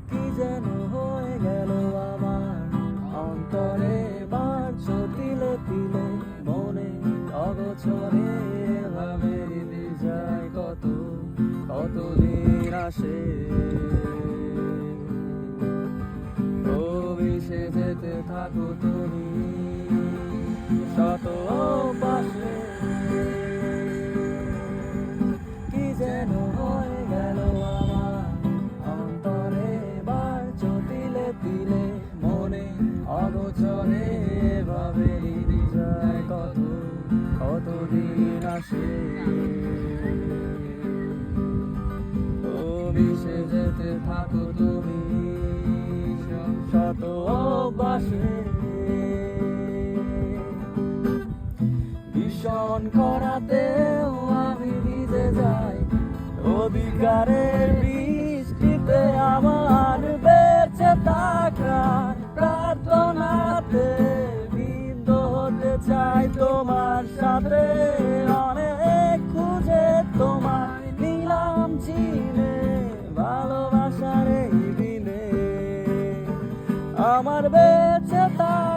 কি যেন হয়ে গেল আমার অন্তরে, বাড়ছো তিলে তিলে মনে অগোচরে, ভাবে দিতে যায় কত কতদিন আসে। ও মিশে যেতে থাকো তুমি শত পাশে, কি যেন হয়ে গেল আমার অন্তরে, বাড়ছো তিলে তিলে মনে অগোচরে, ভাবে দিতে যায় কত কতদিন আসে। ও মিশে যেতে থাকো তুমি শত বাসে, ভীষণ করাতেও আমি ভিজে যাই অধিকারের বৃষ্টিতে, আমার বেঁচে থাকার প্রার্থনাতে বিদ্ধ হতে চাই তোমার সাথে, অনেক খুঁজে তোমার নিলাম চিনে ভালোবাসার এই দিনে, আমার বেঁচে থাকা